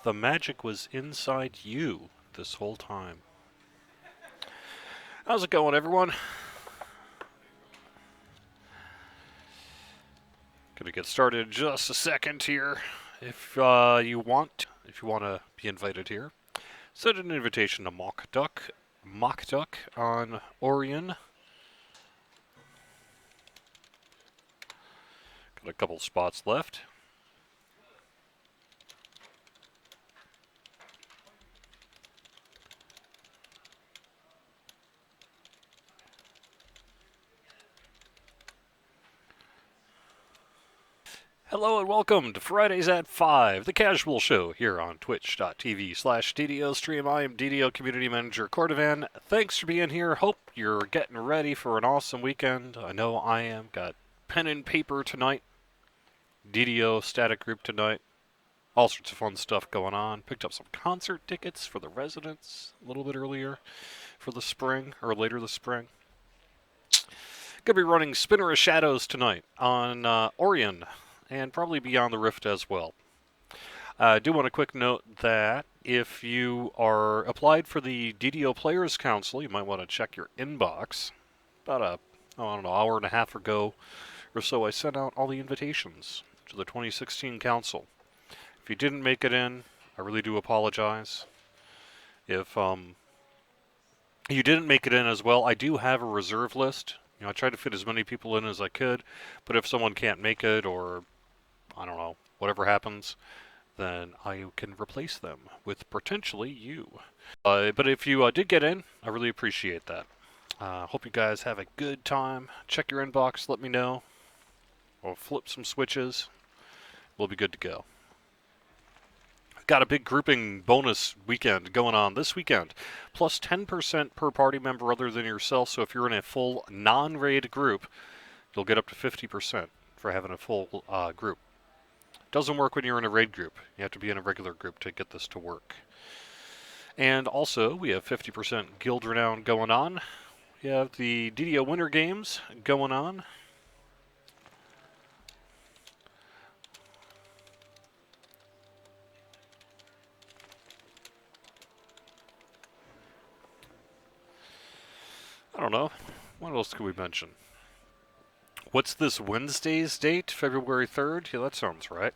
The magic was inside you this whole time. How's it going, everyone? Gonna get started in just a second here. If you want to be invited here, send an invitation to Mock Duck on Orion. Got a couple spots left. Hello and welcome to Fridays at 5, the casual show here on twitch.tv/DDO stream. I am DDO Community Manager Cordovan. Thanks for being here. Hope you're getting ready for an awesome weekend. I know I am. Got pen and paper tonight. DDO static group tonight. All sorts of fun stuff going on. Picked up some concert tickets for the residents a little bit earlier for the spring, or later this spring. Gonna be running Spinner of Shadows tonight on Orion, and probably Beyond the Rift as well. I do want a quick note that if you are applied for the DDO Players Council, you might want to check your inbox. About hour and a half ago or so, I sent out all the invitations to the 2016 Council. If you didn't make it in, I really do apologize. If you didn't make it in as well, I do have a reserve list. I tried to fit as many people in as I could, but if someone can't make it, or I don't know, whatever happens, then I can replace them with potentially you. But if you did get in, I really appreciate that. Hope you guys have a good time. Check your inbox, let me know. Or flip some switches. We'll be good to go. Got a big grouping bonus weekend going on this weekend. Plus 10% per party member other than yourself. So if you're in a full non-raid group, you'll get up to 50% for having a full group. Doesn't work when you're in a raid group. You have to be in a regular group to get this to work. And also, we have 50% guild renown going on. We have the DDO Winter Games going on. I don't know. What else could we mention? What's this Wednesday's date? February 3rd? Yeah, that sounds right.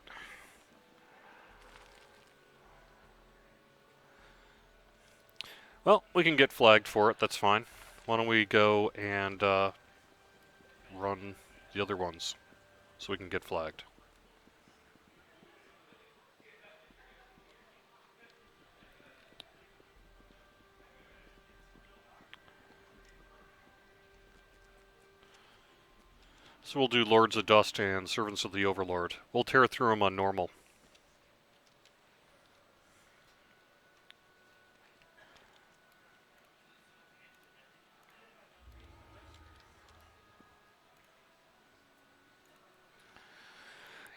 Well, we can get flagged for it. That's fine. Why don't we go and run the other ones so we can get flagged. So we'll do Lords of Dust and Servants of the Overlord. We'll tear through them on normal.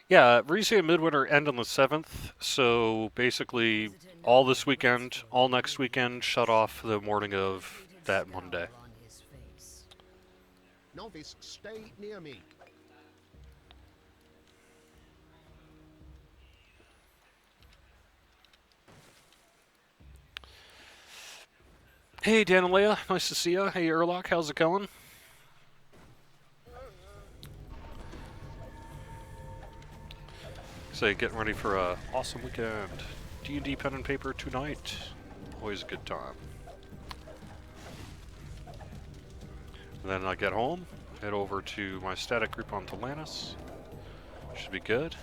Yeah, Reese and Midwinter end on the 7th, so basically all this weekend, all next weekend, shut off the morning of that Monday. Novice, stay near me. Hey, Dan and Leia, nice to see ya. Hey, Erlock, how's it going? So, getting ready for a awesome weekend. D&D pen and paper tonight. Always a good time. And then I get home, head over to my static group on Talanis. Should be good.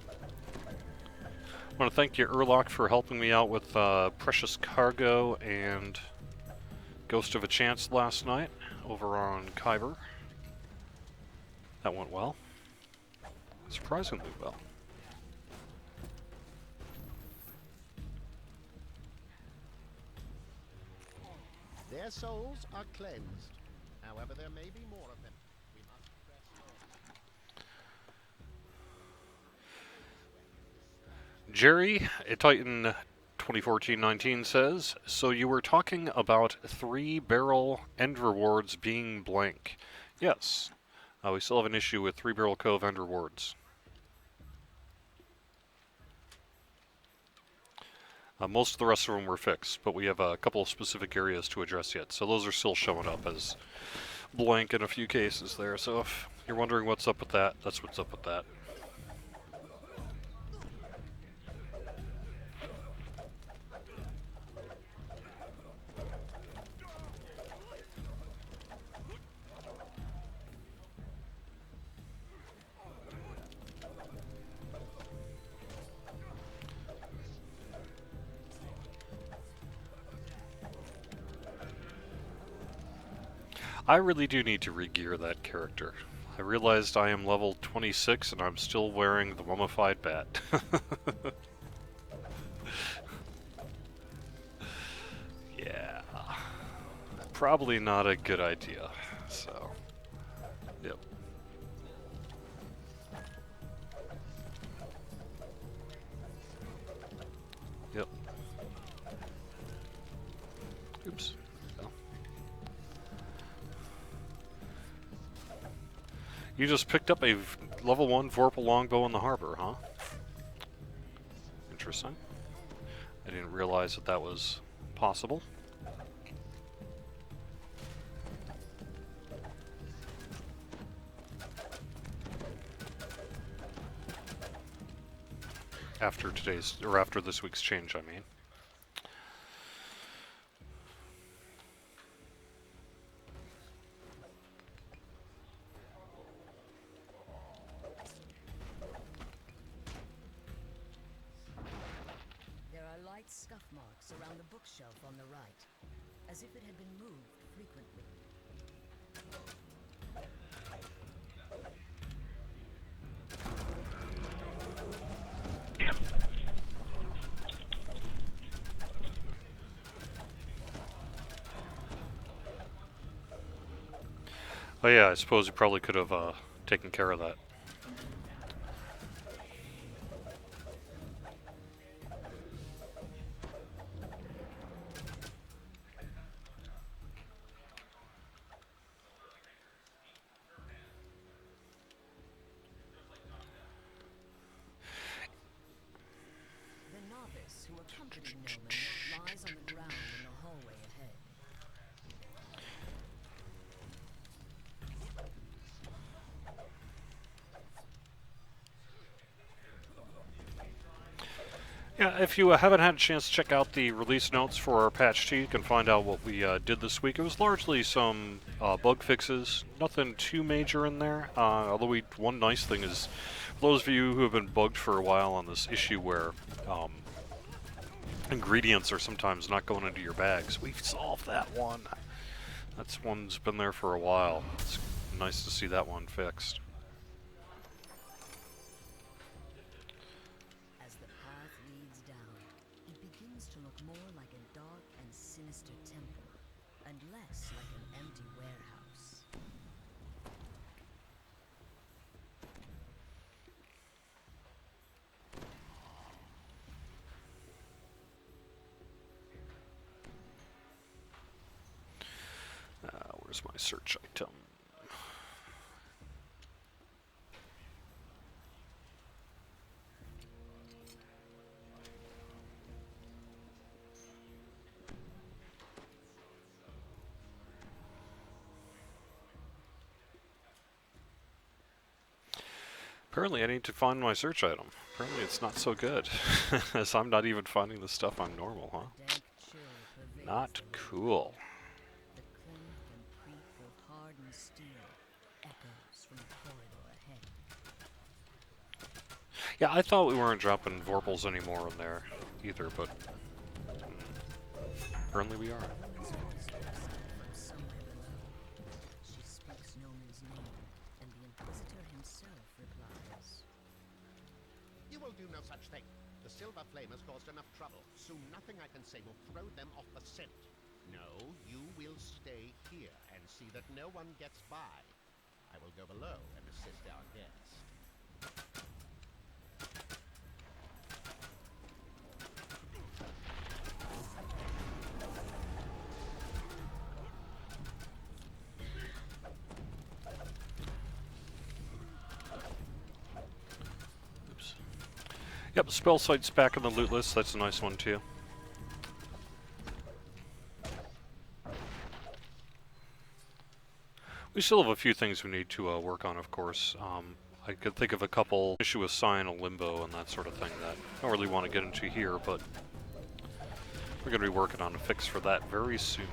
I want to thank you, Erlock, for helping me out with Precious Cargo and Ghost of a Chance last night over on Kyber. That went well. Surprisingly well. Their souls are cleansed. However, there may be more of them. We must press on. Jerry, a Titan 2014-19 says, so you were talking about 3-barrel end rewards being blank. Yes. We still have an issue with 3-barrel Cove end rewards. Most of the rest of them were fixed, but we have a couple of specific areas to address yet. So those are still showing up as blank in a few cases there. So if you're wondering what's up with that, that's what's up with that. I really do need to re-gear that character. I realized I am level 26 and I'm still wearing the mummified bat. Yeah. Probably not a good idea. So, yep. Yep. Oops. No. You just picked up a level 1 Vorpal longbow in the harbor, huh? Interesting. I didn't realize that that was possible. After today's, or after this week's change, I mean. There are light scuff marks around the bookshelf on the right, as if it had been moved frequently. Oh yeah, I suppose you probably could have taken care of that. The novice who accompanied Noman lies on the ground in the hallway ahead. Yeah, if you haven't had a chance to check out the release notes for our patch 2, you can find out what we did this week. It was largely some bug fixes, nothing too major in there. Although one nice thing is, for those of you who have been bugged for a while on this issue where ingredients are sometimes not going into your bags, we've solved that one. That's one's been there for a while. It's nice to see that one fixed. As the path leads down, it begins to look more like a dark and sinister temple, and less like an empty warehouse. Where's my search item? Apparently I need to find my search item. Apparently it's not so good, as I'm not even finding the stuff I'm normal, huh? Dank chill pervades Not the room. cool. The clink and creak of hardened steel echoes from the corridor ahead. Yeah, I thought we weren't dropping Vorpals anymore in there either, but apparently we are. Woman's voice looks up from somewhere below. She speaks Noman's name, and the Inquisitor himself replies. You will do no such thing. The Silver Flame has caused enough trouble. Soon nothing I can say will throw them off the scent. No, you will stay here and see that no one gets by. I will go below and assist our guest. Oops. Yep, spell site's back in the loot list. That's a nice one too. We still have a few things we need to work on, of course. I could think of a couple issue with sign, a limbo, and that sort of thing that I don't really want to get into here, but we're going to be working on a fix for that very soon.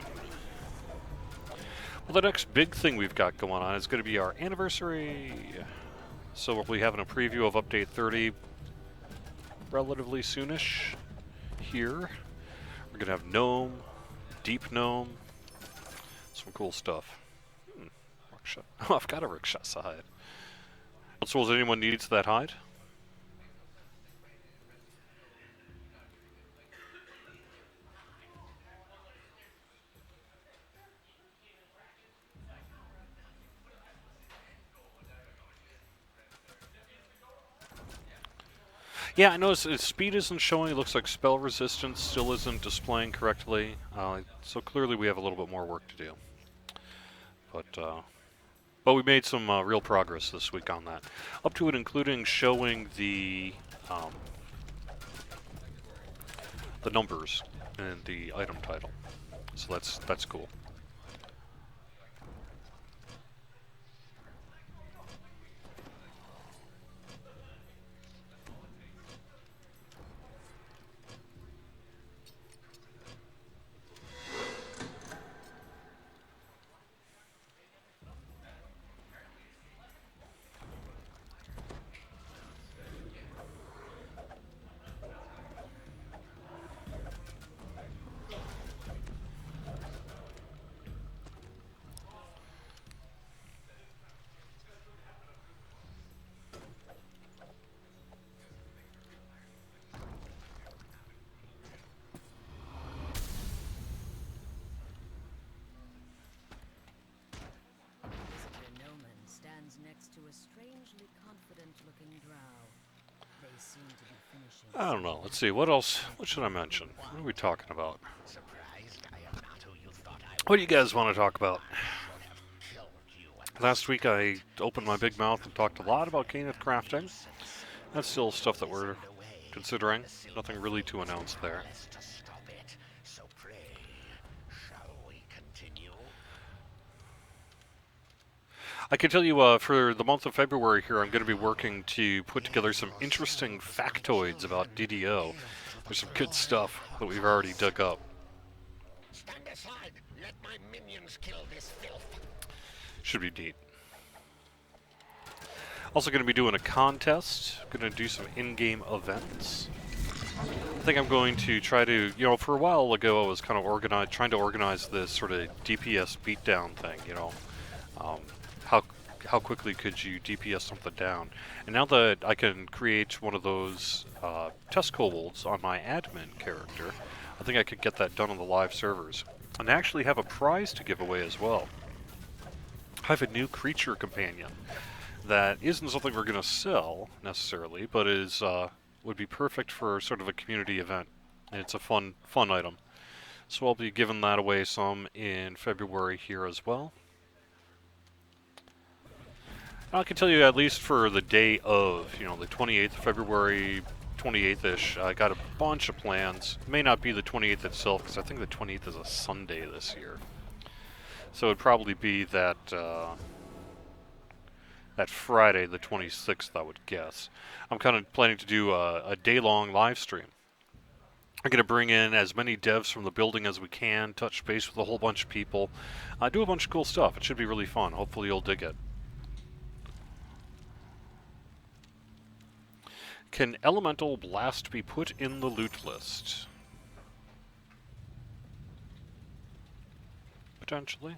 Well, the next big thing we've got going on is going to be our anniversary. So we'll be having a preview of Update 30 relatively soonish here. We're going to have Gnome, Deep Gnome, some cool stuff. Rickshaw. Oh, I've got a Rickshaw hide. So does anyone needs that hide? Yeah, I noticed its speed isn't showing. It looks like spell resistance still isn't displaying correctly. So clearly we have a little bit more work to do. But we made some real progress this week on that. Up to it including showing the numbers in the item title. So that's cool. Next to a strangely confident-looking drow. They seem to be finishing. I don't know. Let's see. What else? What should I mention? What are we talking about? What do you guys want to talk about? Last week I opened my big mouth and talked a lot about Kenneth crafting. That's still stuff that we're considering. Nothing really to announce there. I can tell you for the month of February here, I'm going to be working to put together some interesting factoids about DDO. There's some good stuff that we've already dug up. Stand aside. Let my minions kill this filth. Should be neat. Also going to be doing a contest. Going to do some in-game events. I think I'm going to try to, for a while ago I was kind of trying to organize this sort of DPS beatdown thing, how quickly could you DPS something down? And now that I can create one of those test kobolds on my admin character, I think I could get that done on the live servers. And I actually have a prize to give away as well. I have a new creature companion that isn't something we're going to sell necessarily, but is would be perfect for sort of a community event. And it's a fun item. So I'll be giving that away some in February here as well. I can tell you, at least for the day of, the 28th of February, 28th-ish, I got a bunch of plans. It may not be the 28th itself, because I think the 28th is a Sunday this year. So it'd probably be that Friday, the 26th, I would guess. I'm kind of planning to do a day-long live stream. I'm going to bring in as many devs from the building as we can, touch base with a whole bunch of people, do a bunch of cool stuff. It should be really fun. Hopefully you'll dig it. Can Elemental Blast be put in the loot list? Potentially.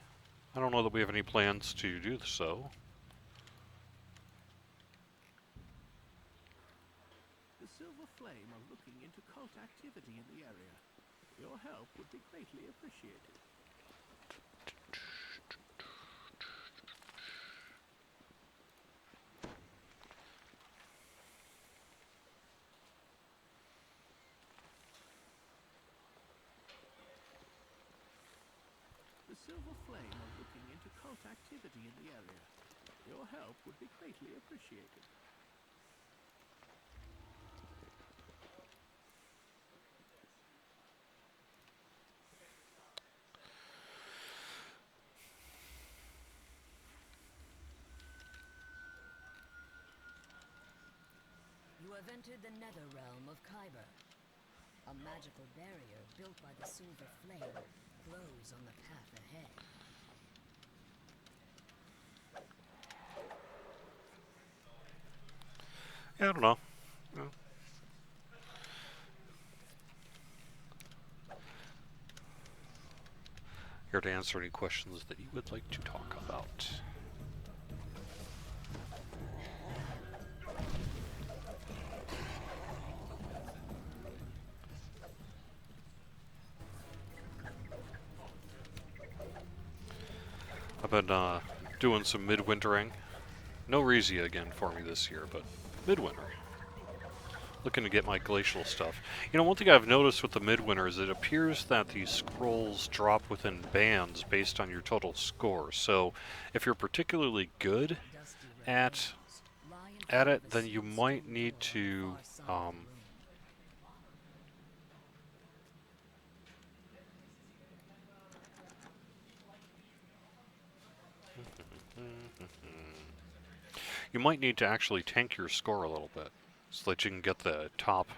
I don't know that we have any plans to do so. The Silver Flame are looking into cult activity in the area. Your help would be greatly appreciated. The Silver Flame are looking into cult activity in the area. Your help would be greatly appreciated. have entered the nether realm of Kyber. A magical barrier built by the silver flame glows on the path ahead. Yeah, I don't know. Yeah. Here to answer any questions that you would like to talk about. I've been doing some midwintering. No Rezia again for me this year, but midwinter. Looking to get my glacial stuff. You know, one thing I've noticed with the midwinter is it appears that these scrolls drop within bands based on your total score. So if you're particularly good at it, then you might need to you might need to actually tank your score a little bit so that you can get the top,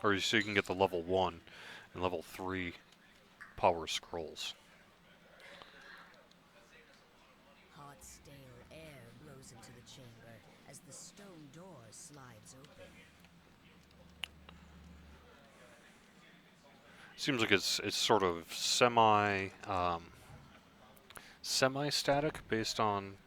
or so you can get the level 1 and level 3 power scrolls. Hot, stale air blows into the chamber as the stone door slides open. Seems like it's sort of semi-static based on,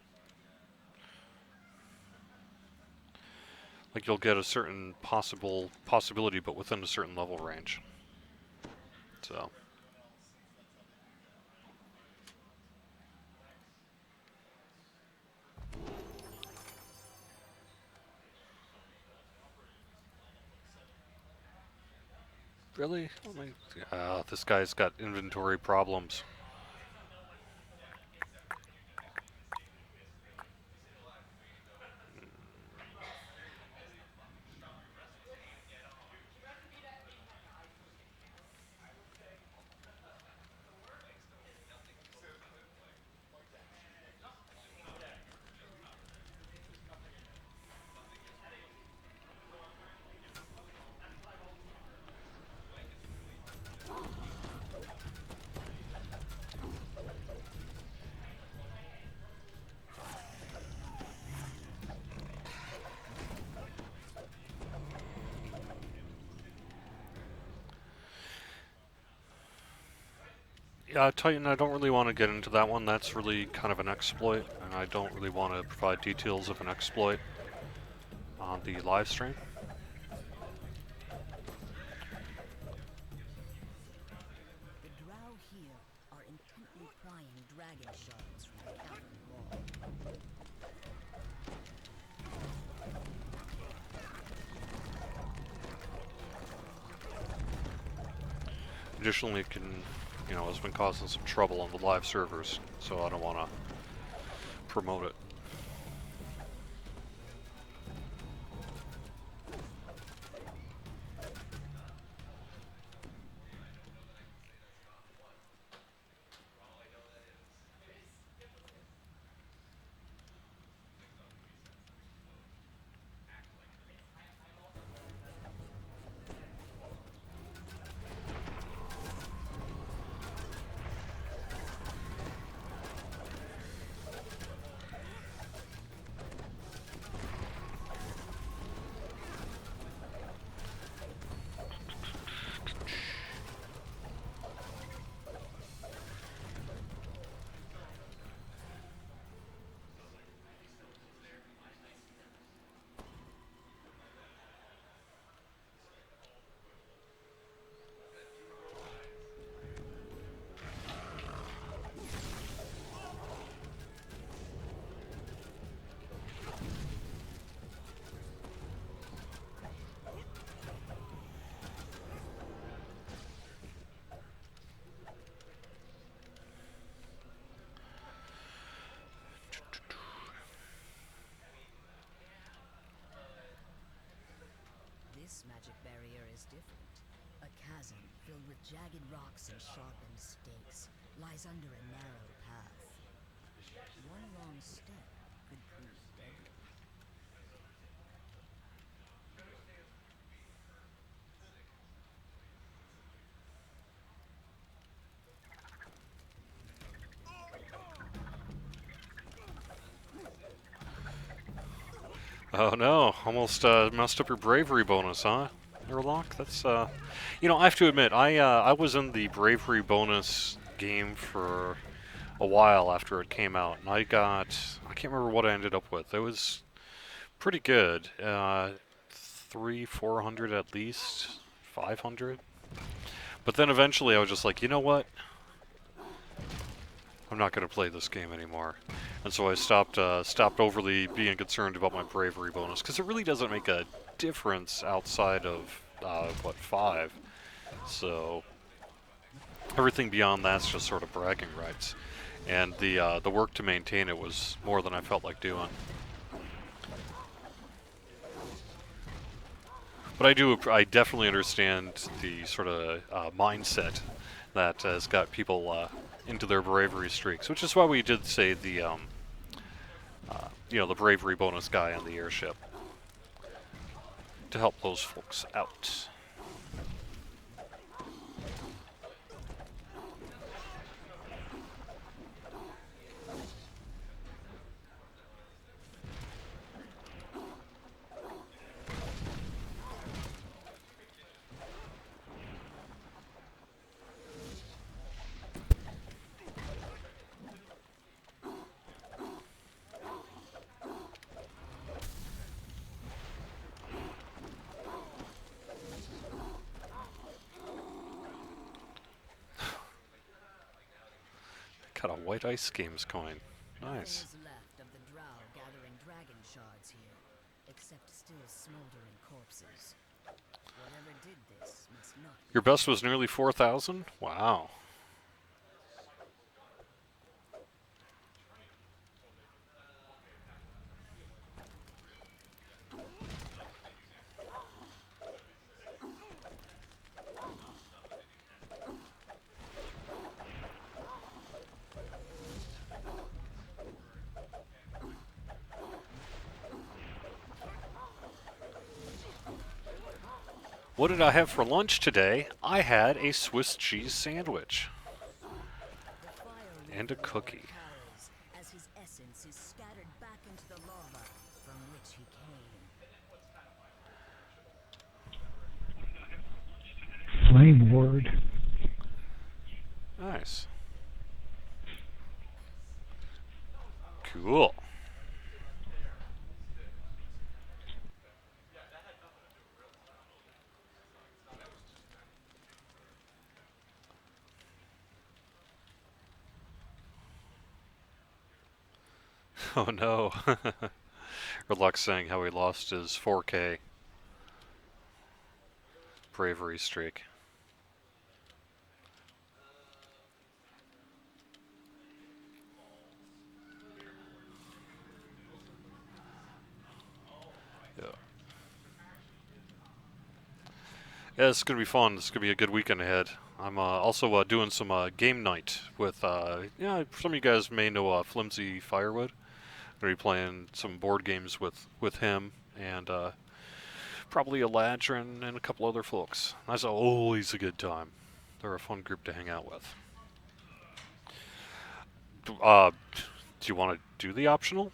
like, you'll get a certain possibility, but within a certain level range. So. Really? Oh my, this guy's got inventory problems. Yeah, Titan, I don't really want to get into that one. That's really kind of an exploit, and I don't really want to provide details of an exploit on the live stream. The drow here are intently prying dragon shards from the cavern wall. Additionally, it can, you know, it's been causing some trouble on the live servers, so I don't want to promote it. This magic barrier is different. A chasm filled with jagged rocks and sharpened stakes lies under a narrow path. One wrong step could prove deadly. Oh no, almost messed up your bravery bonus, huh? Airlock? That's you know, I have to admit, I was in the bravery bonus game for a while after it came out, and I can't remember what I ended up with. It was pretty good. 400 at least, 500. But then eventually I was just like, you know what? I'm not going to play this game anymore. And so I stopped overly being concerned about my bravery bonus, because it really doesn't make a difference outside of, what, 5. So everything beyond that's just sort of bragging rights. And the work to maintain it was more than I felt like doing. But I definitely understand the sort of mindset that has got people into their bravery streaks, which is why we did say the the bravery bonus guy on the airship to help those folks out. Got a white ice games coin. Nice. Those left of the drow gathering dragon shards here, except still smoldering corpses. Whatever did this must not be Your best was nearly 4,000? Wow. What did I have for lunch today? I had a Swiss cheese sandwich. the fire And a cookie. powers as his essence is scattered back into the lava from which he came. Flame word. Nice. Cool. Oh no. Redluck's saying how he lost his 4K bravery streak. Yeah. Yeah, this is going to be fun. This is going to be a good weekend ahead. I'm also doing some game night with, some of you guys may know Flimsy Firewood. Going to be playing some board games with him and probably Eladrin and a couple other folks. That's always a good time. They're a fun group to hang out with. Do you want to do the optional?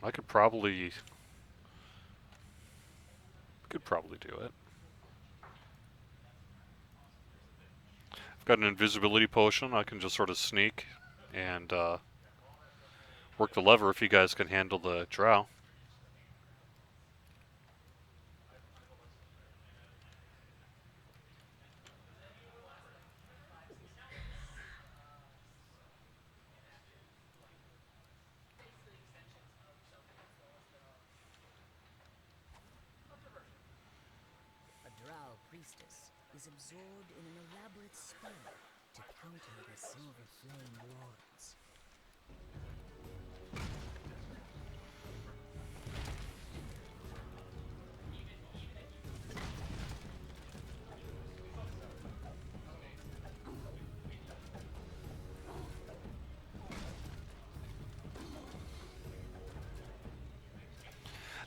I could probably do it. I've got an invisibility potion. I can just sort of sneak and work the lever if you guys can handle the drow. A drow priestess is absorbed in an elaborate spell to counter the silver flame wards.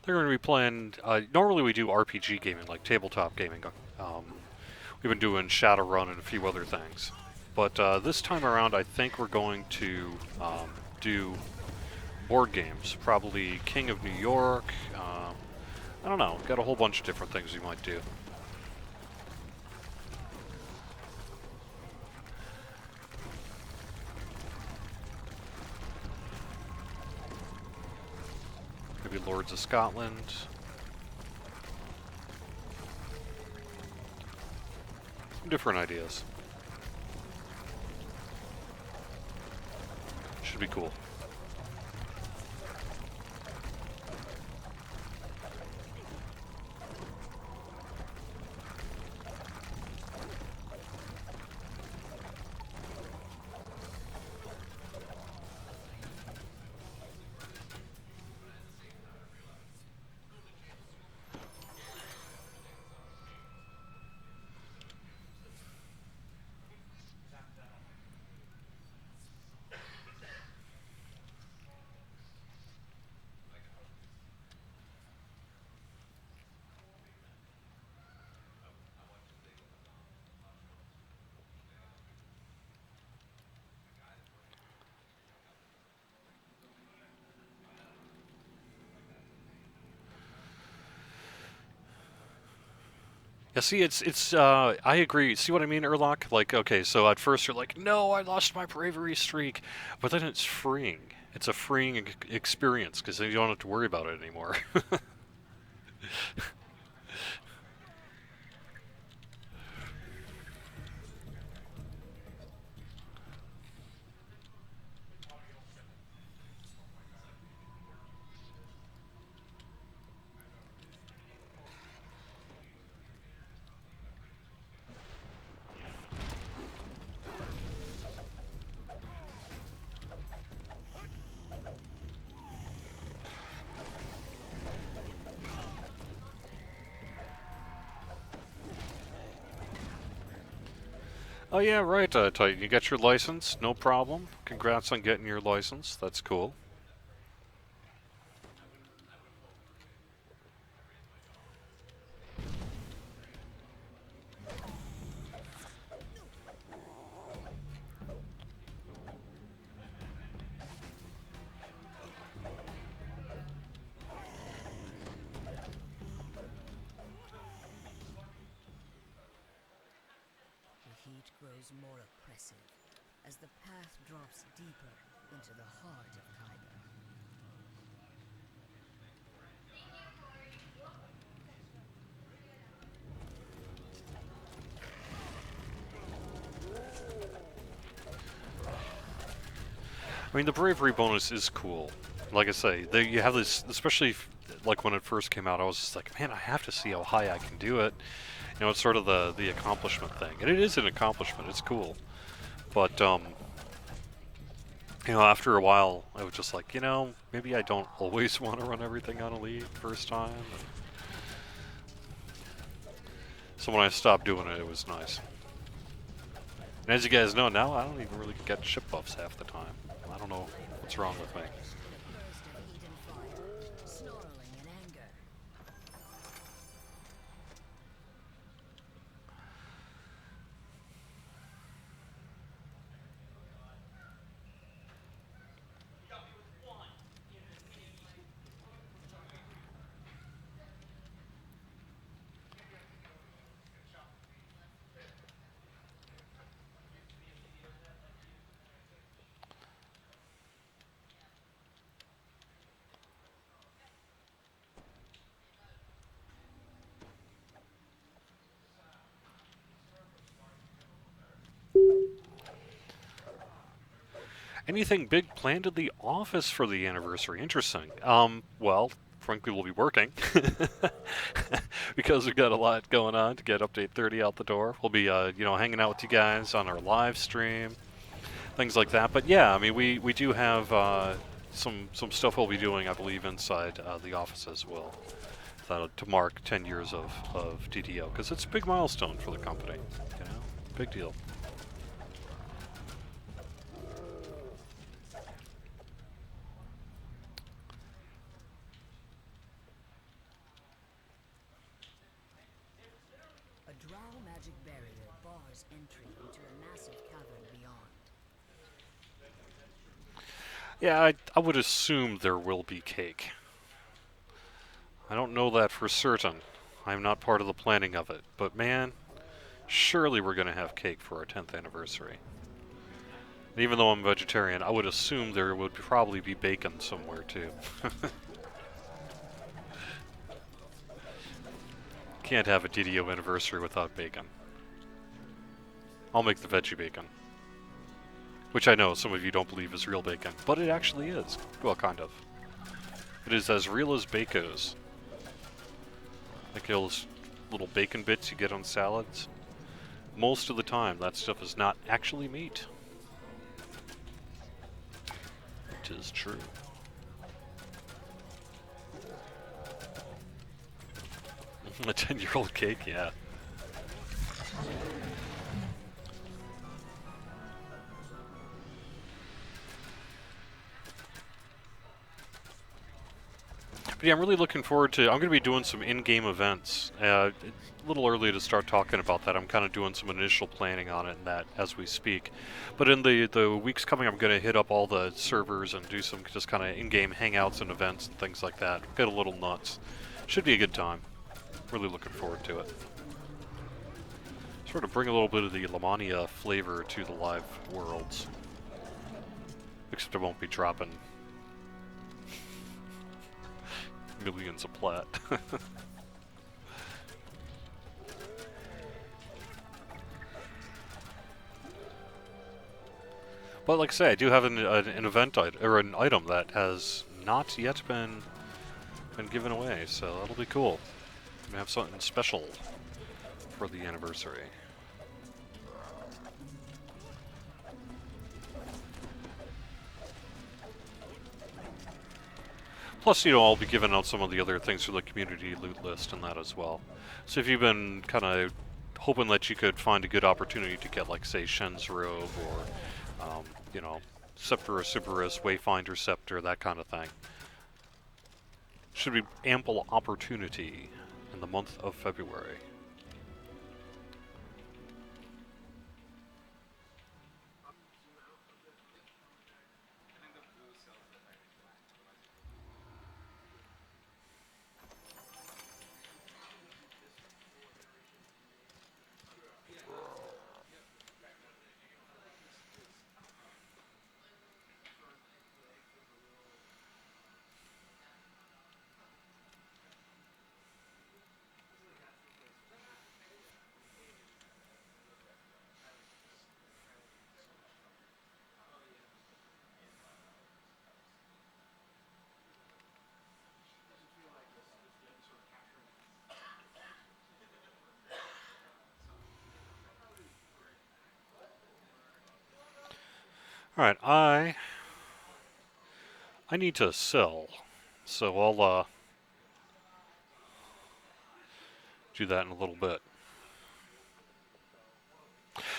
They're going to be playing. Normally we do RPG gaming, like tabletop gaming. We've been doing Shadowrun and a few other things, but this time around, I think we're going to do board games. Probably King of New York. I don't know. Got a whole bunch of different things you might do. Maybe Lords of Scotland. Some different ideas. Should be cool. Yeah, see, I agree. See what I mean, Erlock? Like, okay, so at first you're like, no, I lost my bravery streak, but then it's freeing. It's a freeing experience, because then you don't have to worry about it anymore. Oh yeah, right, Titan. You got your license, no problem. Congrats on getting your license. That's cool. The heat grows more oppressive as the path drops deeper into the heart of Kyber. I mean, the bravery bonus is cool. Like I say, you have this, especially like when it first came out. I was just like, man, I have to see how high I can do it. You know, it's sort of the accomplishment thing, and it is an accomplishment. It's cool, but you know, after a while, I was just like, you know, maybe I don't always want to run everything on Elite first time. So when I stopped doing it, it was nice. And as you guys know now, I don't even really get ship buffs half the time. I don't know what's wrong with me. Burst of heat and fire, snarling in anger. Anything big planned at the office for the anniversary? Interesting. Well, frankly, we'll be working because we've got a lot going on to get Update 30 out the door. We'll be, you know, hanging out with you guys on our live stream, things like that. But yeah, I mean, we do have some stuff we'll be doing, I believe, inside the office as well, to mark 10 years of DDO, because it's a big milestone for the company. You know, big deal. A drow magic barrier bars entry into a massive cavern beyond. Yeah, I would assume there will be cake. I don't know that for certain. I'm not part of the planning of it. But man, surely we're going to have cake for our 10th anniversary. And even though I'm vegetarian, I would assume there would probably be bacon somewhere too. Can't have a DDO anniversary without bacon. I'll make the veggie bacon. Which I know some of you don't believe is real bacon, but it actually is. Well, kind of. It is as real as Baco's. Like those little bacon bits you get on salads. Most of the time, that stuff is not actually meat. It is true. A 10-year-old cake, yeah. But yeah, I'm really looking forward to... I'm going to be doing some in-game events. It's a little early to start talking about that. I'm kind of doing some initial planning on it and that as we speak. But in the weeks coming, I'm going to hit up all the servers and do some just kind of in-game hangouts and events and things like that. Get a little nuts. Should be a good time. Really looking forward to it. Sort of bring a little bit of the Lamania flavor to the live worlds. Except I won't be dropping millions of plat. But like I say, I do have an event or an item that has not yet been given away, so that'll be cool. We have something special for the anniversary. Plus, you know, I'll be giving out some of the other things for the community loot list and that as well. So if you've been kind of hoping that you could find a good opportunity to get, like, say, Shen's Robe or, you know, Scepter Cerberus, Wayfinder Scepter, that kind of thing. Should be ample opportunity in the month of February. Alright, I need to sell, so I'll do that in a little bit.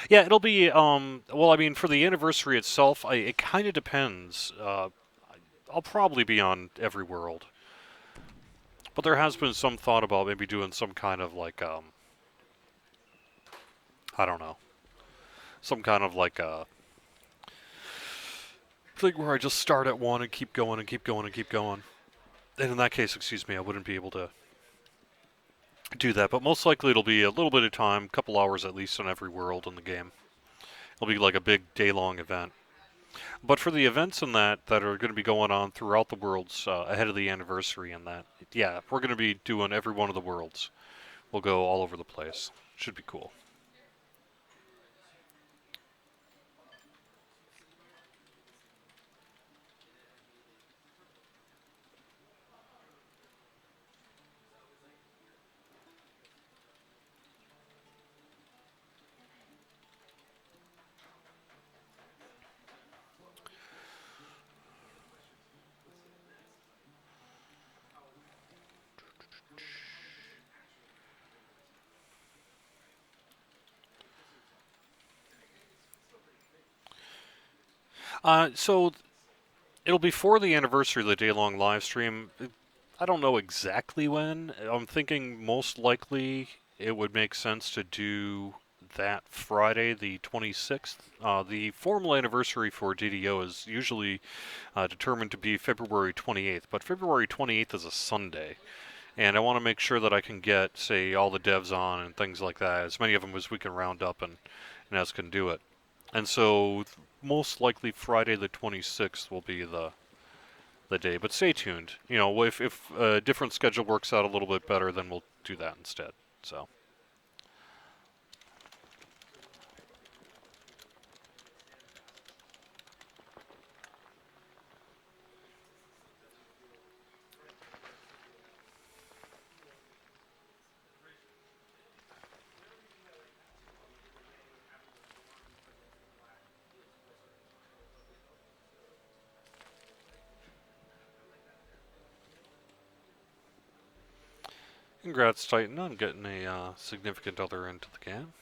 Yeah, it'll be, well, I mean, for the anniversary itself, it kind of depends. I'll probably be on every world. But there has been some thought about maybe doing some kind of, like, I don't know. Some kind of, like, thing where I just start at one and keep going and keep going and keep going. And in that case, excuse me, I wouldn't be able to do that. But most likely it'll be a little bit of time, a couple hours at least on every world in the game. It'll be like a big day-long event. But for the events in that are going to be going on throughout the worlds ahead of the anniversary and that, yeah, we're going to be doing every one of the worlds. We'll go all over the place. Should be cool. So it'll be for the anniversary of the day-long live stream. I don't know exactly when. I'm thinking most likely it would make sense to do that Friday, the 26th. The formal anniversary for DDO is usually determined to be February 28th, but February 28th is a Sunday. And I want to make sure that I can get, say, all the devs on and things like that, as many of them as we can round up and as can do it. And so, most likely Friday the 26th will be the day. But stay tuned. You know, if a different schedule works out a little bit better, then we'll do that instead. So. Congrats, Titan, on getting a significant other into the game.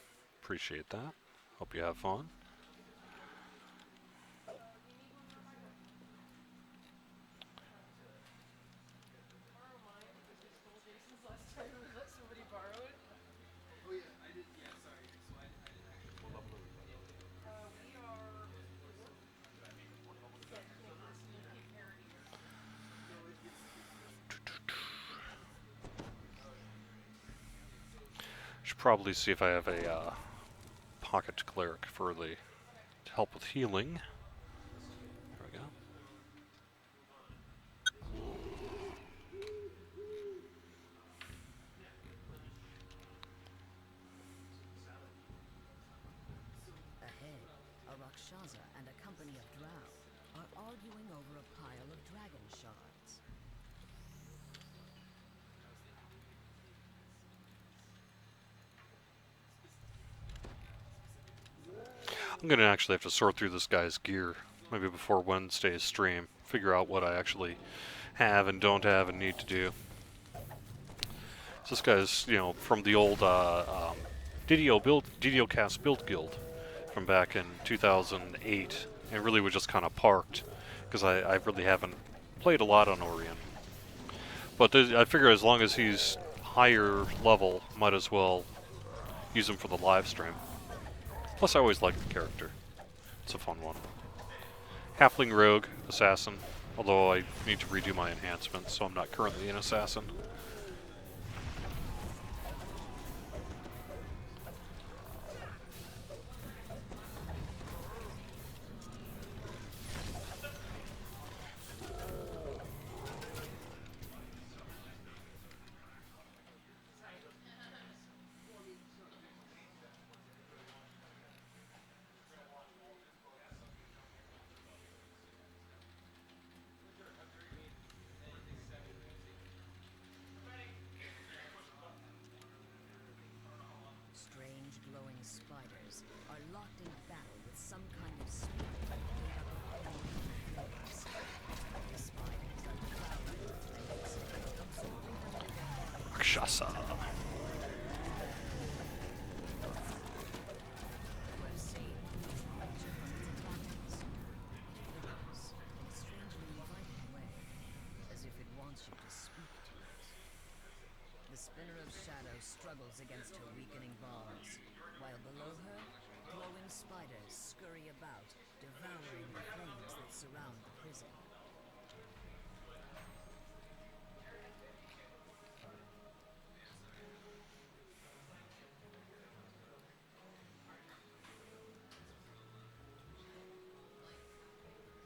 Appreciate that. Hope you have fun. Should probably see if I have a pocket cleric for the to help with healing. There we go. Ahead, a Rakshasa and a company of drow are arguing over a pile of dragon shards. I'm going to actually have to sort through this guy's gear, maybe before Wednesday's stream. Figure out what I actually have and don't have and need to do. So this guy's, you know, from the old DDO Cast Build Guild from back in 2008, and really was just kind of parked because I really haven't played a lot on Orion. But I figure as long as he's higher level, might as well use him for the live stream. Plus, I always liked the character. It's a fun one. Halfling Rogue, Assassin, although I need to redo my enhancements, so I'm not currently an Assassin. Strange glowing spiders are locked in battle with some kind of spirit made up of flames. The spiders are devouring the flames, absorbing them into their bodies. Rakshasa. You have seen each creature from its attackers. It glitters in a strangely inviting way, as if it wants you to speak to it. The spinner of shadow struggles against her weakening bars, while below her, glowing spiders scurry about, devouring the flames that surround the prison.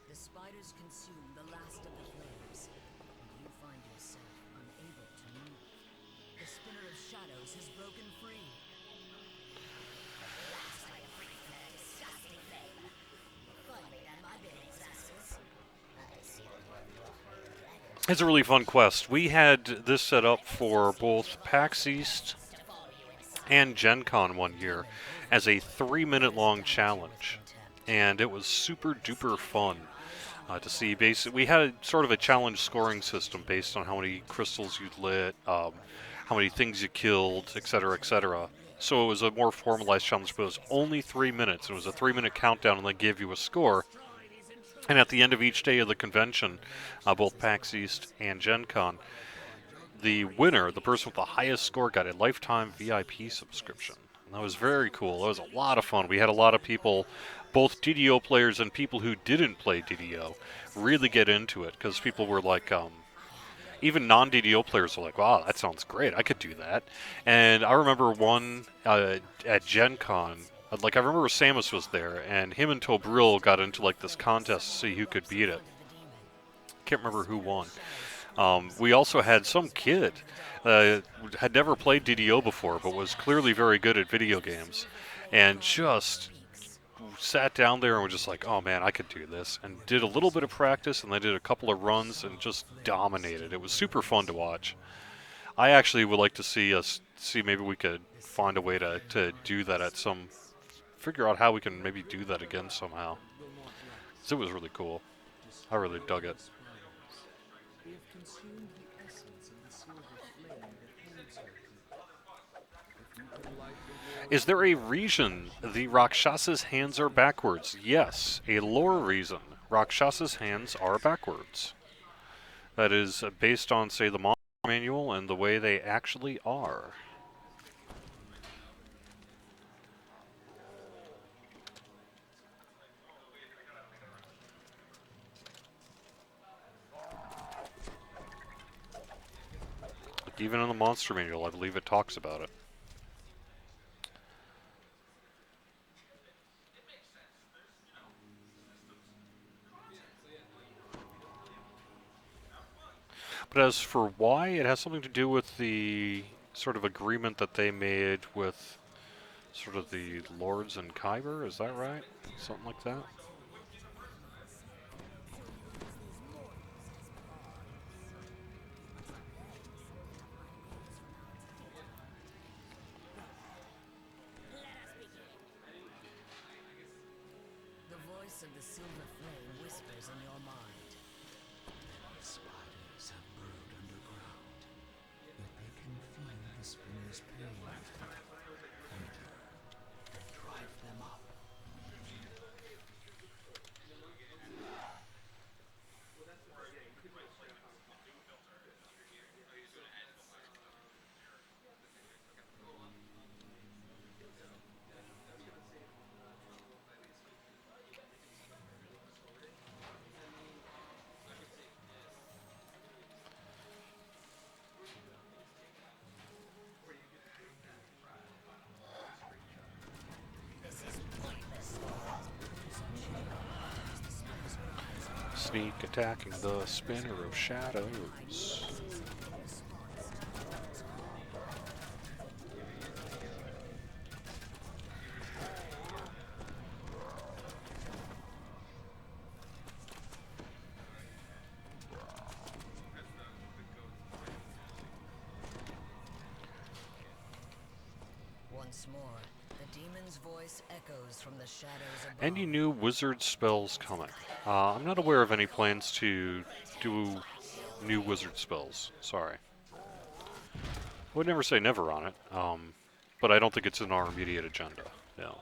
The spiders consume the last of the flames, and you find yourself unable to move. The spinner of shadows has broken free. It's a really fun quest. We had this set up for both PAX East and Gen Con one year as a 3-minute long challenge. And it was super duper fun to see. We had sort of a challenge scoring system based on how many crystals you lit, how many things you killed, etc., etc. So it was a more formalized challenge, but it was only 3 minutes. It was a 3-minute countdown, and they gave you a score. And at the end of each day of the convention, both PAX East and Gen Con, the winner, the person with the highest score, got a lifetime VIP subscription. That was very cool. That was a lot of fun. We had a lot of people, both DDO players and people who didn't play DDO, really get into it because people were like, even non-DDO players were like, wow, that sounds great. I could do that. And I remember one at Gen Con, like I remember Samus was there, and him and Tobril got into like this contest to see who could beat it. Can't remember who won. We also had some kid had never played DDO before, but was clearly very good at video games, and just sat down there and was just like, oh man, I could do this, and did a little bit of practice, and then did a couple of runs and just dominated. It was super fun to watch. I actually would like to see maybe we could find a way to do that at some, figure out how we can maybe do that again somehow. 'Cause it was really cool. I really dug it. We have consumed the essence of the silver flame that holds her heat. If you could light the war Is there a reason the Rakshasa's hands are backwards? Yes, a lore reason. Rakshasa's hands are backwards. That is based on, say, the monster manual and the way they actually are. Like even in the monster manual, I believe it talks about it. But as for why, it has something to do with the sort of agreement that they made with sort of the lords in Kyber, is that right? Something like that? The voice of the silver flame whispers in your mind. spiders have burrowed underground, yet they can feel the spinner's pain. Enter and drive them up. Sneak attacking the spinner of shadows. Once more, the demon's voice echoes from the shadows above. Any new wizard spells coming? I'm not aware of any plans to do new wizard spells. Sorry. I would never say never on it, but I don't think it's in our immediate agenda. Yeah.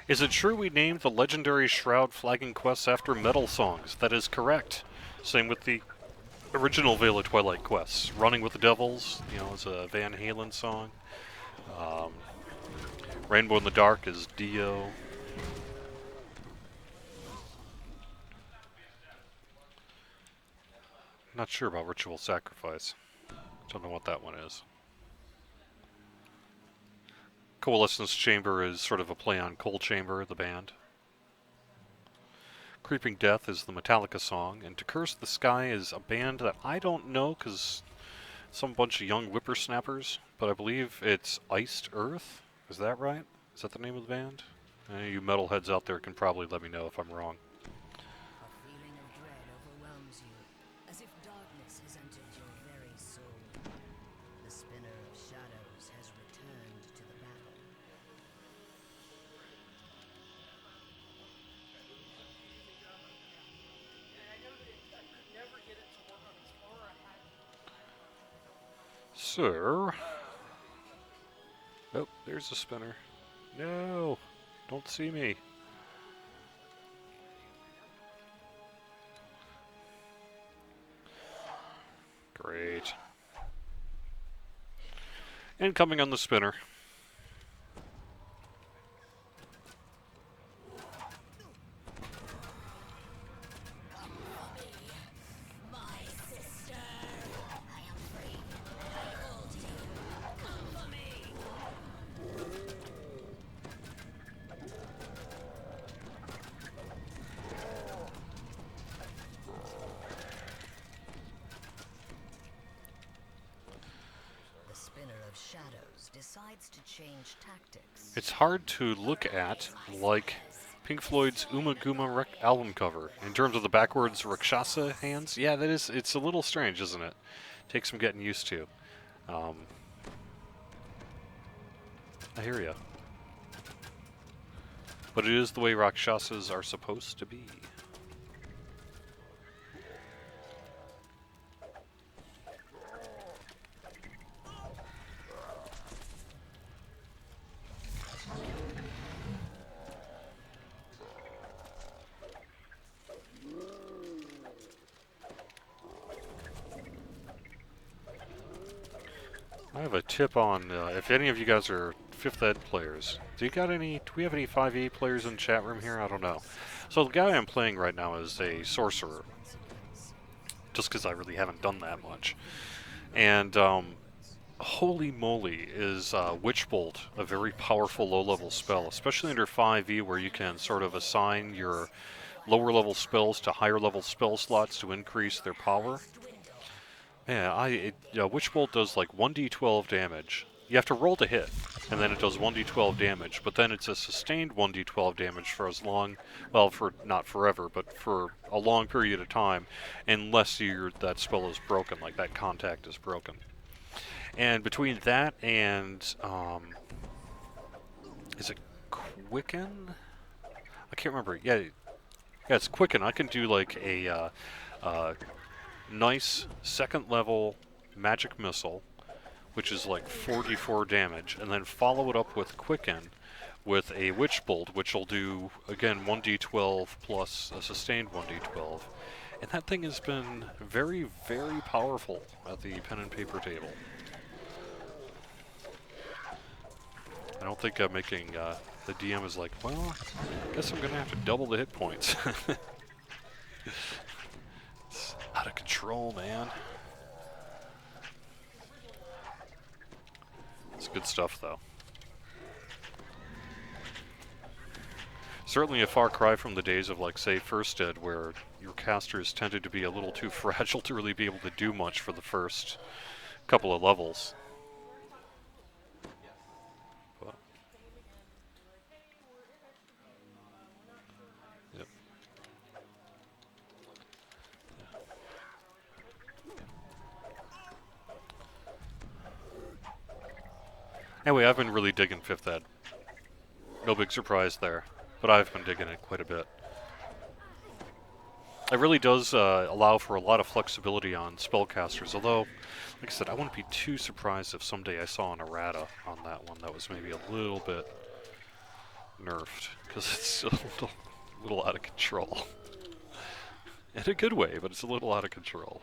Is it true we named the legendary Shroud flagging quests after metal songs? That is correct. Same with the original Veil of Twilight quests. Running with the Devils, is a Van Halen song. Rainbow in the Dark is Dio. Not sure about Ritual Sacrifice. Don't know what that one is. Coalescence Chamber is sort of a play on Coal Chamber, the band. Creeping Death is the Metallica song, and To Curse the Sky is a band that I don't know because some bunch of young whippersnappers, but I believe it's Iced Earth. Is that right? Is that the name of the band? Any of you metalheads out there can probably let me know if I'm wrong. A feeling of dread overwhelms So... Oh, there's a spinner. No! Don't see me. Great. Incoming on the spinner. The spinner of shadows decides to change tactics. It's hard to look at like Pink Floyd's Uma Guma album cover in terms of the backwards Rakshasa hands. Yeah, that is. It's a little strange, isn't it? Takes some getting used to. I hear ya. But it is the way Rakshasas are supposed to be. I have a tip on if any of you guys are 5th Ed players. Do we have any 5e players in the chat room here? I don't know. So the guy I'm playing right now is a sorcerer, just because I really haven't done that much. And holy moly, is Witch Bolt a very powerful low-level spell, especially under 5e, where you can sort of assign your lower-level spells to higher-level spell slots to increase their power. Yeah, Witch Bolt does like 1d12 damage. You have to roll to hit, and then it does 1d12 damage, but then it's a sustained 1d12 damage for as long, well, for not forever, but for a long period of time, unless that spell is broken, like that contact is broken. And between that and, is it Quicken? I can't remember. Yeah, it's Quicken. I can do like a nice 2nd level magic missile, which is like 44 damage, and then follow it up with Quicken with a Witch Bolt, which will do, again, 1d12 plus a sustained 1d12. And that thing has been very, very powerful at the pen and paper table. I don't think I'm making, the DM is like, well, I guess I'm going to have to double the hit points. It's out of control, man. It's good stuff, though. Certainly a far cry from the days of, like, say, 1st Ed, where your casters tended to be a little too fragile to really be able to do much for the first couple of levels. But, yep. Anyway, I've been really digging 5th Ed. No big surprise there, but I've been digging it quite a bit. It really does allow for a lot of flexibility on spellcasters, although, like I said, I wouldn't be too surprised if someday I saw an errata on that one that was maybe a little bit nerfed, because it's a little out of control. In a good way, but it's a little out of control.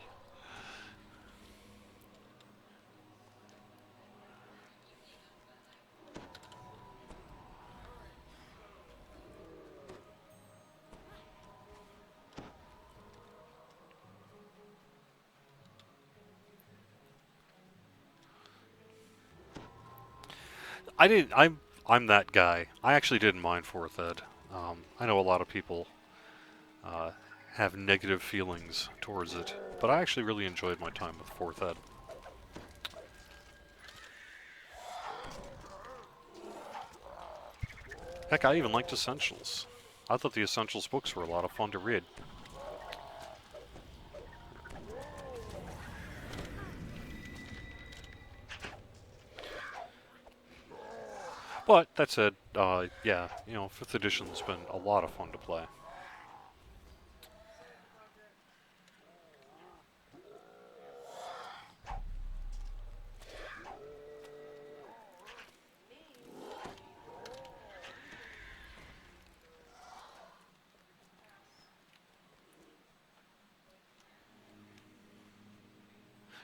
I'm that guy. I actually didn't mind 4th Ed. I know a lot of people have negative feelings towards it, but I actually really enjoyed my time with 4th Ed. Heck, I even liked Essentials. I thought the Essentials books were a lot of fun to read. But, that said, yeah, 5th edition's been a lot of fun to play.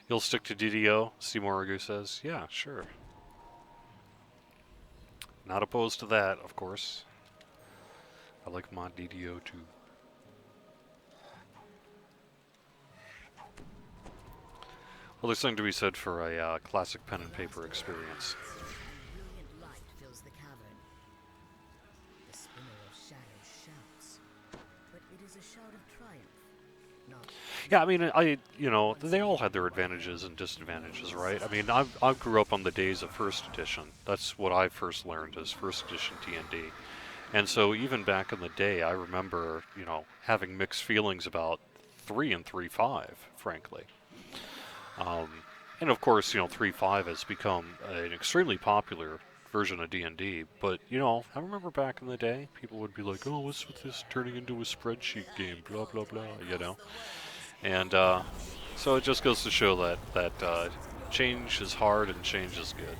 You'll stick to DDO, Seymour says. Yeah, sure. Not opposed to that, of course. I like mod DDO too. Well, there's something to be said for a classic pen and paper experience. Brilliant light fills the cavern. The spinner of shadows shouts, but it is a shout of triumph, not. Yeah, I mean, they all had their advantages and disadvantages, right? I mean, I grew up on the days of First Edition. That's what I first learned as First Edition D&D. And so even back in the day, I remember, having mixed feelings about 3 and 3.5, frankly. And of course, 3.5 has become an extremely popular version of D&D. But, I remember back in the day, people would be like, oh, what's with this turning into a spreadsheet game, blah, blah, blah, And so it just goes to show that change is hard and change is good.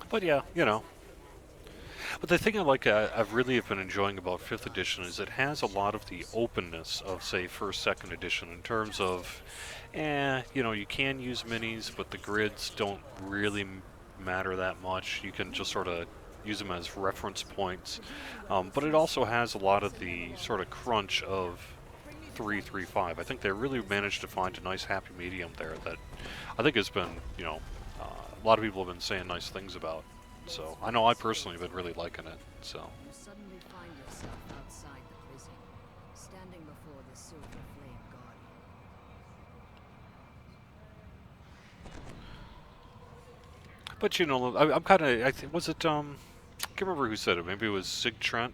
But yeah, But the thing I've really been enjoying about 5th edition is it has a lot of the openness of, say, 1st, 2nd edition in terms of, you can use minis, but the grids don't really matter that much. You can just sort of use them as reference points. But it also has a lot of the sort of crunch of 3.3.5. I think they really managed to find a nice happy medium there that I think has been, a lot of people have been saying nice things about. So I know I personally have been really liking it. So. You suddenly find yourself outside the prison, standing before the silver flame guardian. But I'm kind of. Was it? I can't remember who said it. Maybe it was Siegfried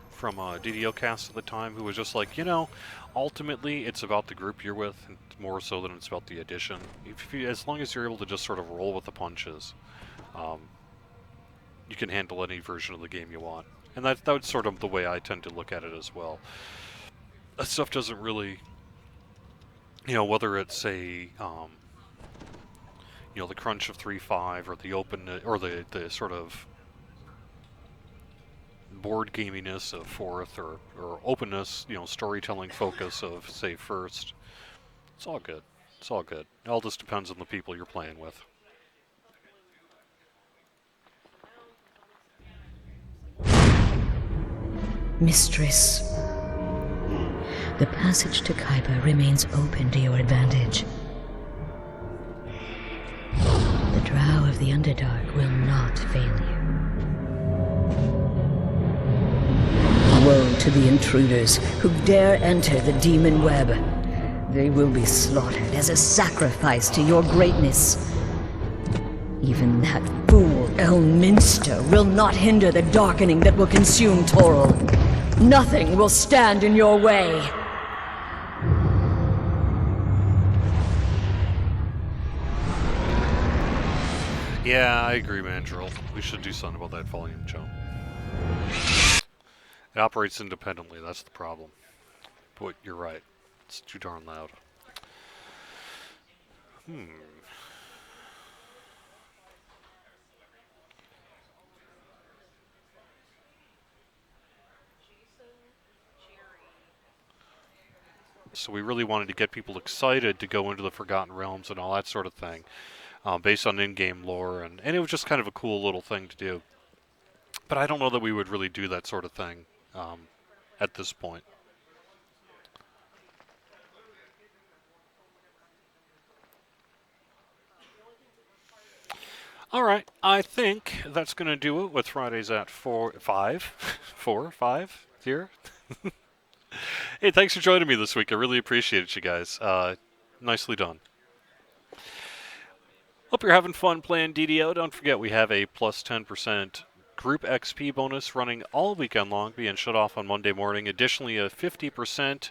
from DDO Cast at the time, who was just like, ultimately it's about the group you're with, more so than it's about the edition. As long as you're able to just sort of roll with the punches, you can handle any version of the game you want. And that's sort of the way I tend to look at it as well. That stuff doesn't really, whether it's the crunch of 3.5 or the open or the sort of board gaminess of 4th or openness, storytelling focus of, say, 1st. It's all good. It's all good. It all just depends on the people you're playing with. Mistress, the passage to Kaiba remains open to your advantage. The Drow of the Underdark will not fail you. Woe to the intruders who dare enter the demon web. They will be slaughtered as a sacrifice to your greatness. Even that fool Elminster will not hinder the darkening that will consume Toril. Nothing will stand in your way. Yeah, I agree, Mandrill. We should do something about that volume jump. It operates independently, that's the problem. But you're right. It's too darn loud. So we really wanted to get people excited to go into the Forgotten Realms and all that sort of thing, based on in-game lore, and it was just kind of a cool little thing to do. But I don't know that we would really do that sort of thing at this point. All right, I think that's going to do it with Fridays at 5 here. Hey, thanks for joining me this week. I really appreciate it, you guys. Nicely done. Hope you're having fun playing DDO. Don't forget we have a plus 10% group XP bonus running all weekend long, being shut off on Monday morning. Additionally, a 50%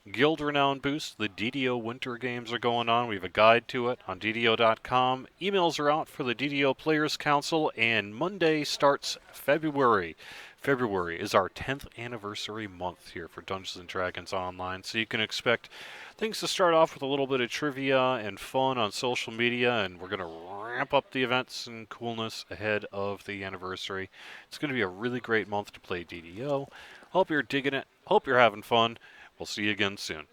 Guild Renown Boost, the DDO Winter Games are going on. We have a guide to it on DDO.com. Emails are out for the DDO Players Council, and Monday starts February. February is our 10th anniversary month here for Dungeons & Dragons Online, so you can expect things to start off with a little bit of trivia and fun on social media, and we're going to ramp up the events and coolness ahead of the anniversary. It's going to be a really great month to play DDO. Hope you're digging it. Hope you're having fun. We'll see you again soon.